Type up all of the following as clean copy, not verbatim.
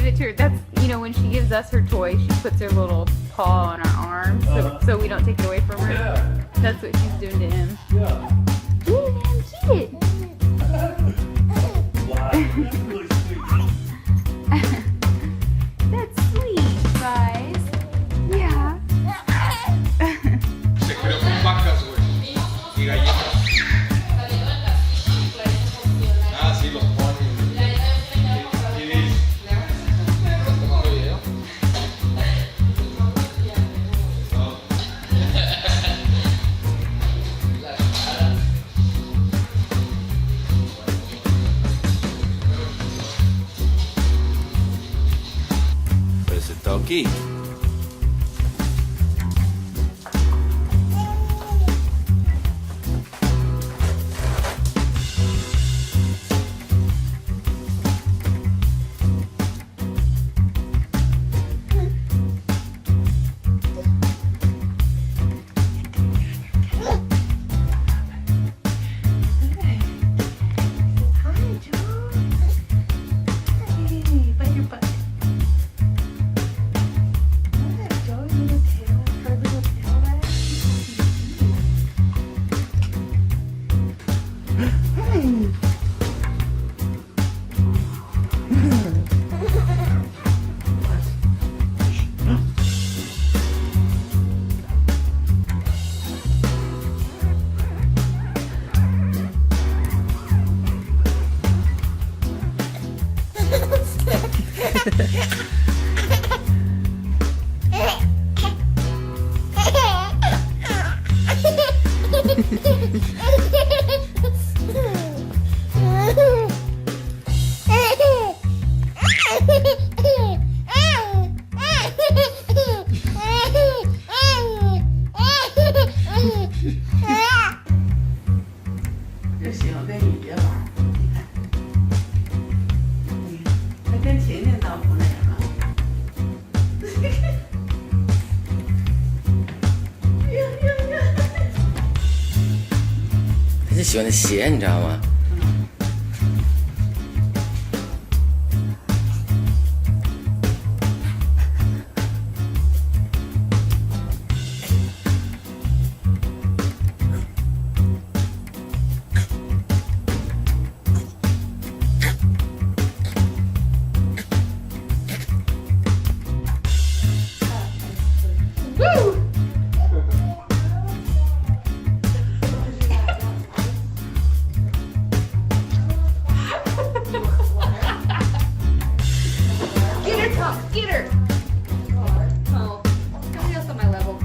give it to her. That's, you know, when she gives us her toy, she puts her little paw on our arm so we don't take it away from her. Yeah. That's what she's doing to him. Yeah. Get it, man, get it. Wow, that's really sweet. That's sweet, guys. Yeah. Se creó con vacas, güey. Y gallinas. Ah, sí, los ponen. Y dice. ¿Estás tomando video? No. Pues está aquí.他就喜欢那鞋，你知道吗？Get her! Oh, somebody else on my level.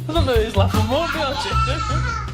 I don't know, he's laughing more, aren't you?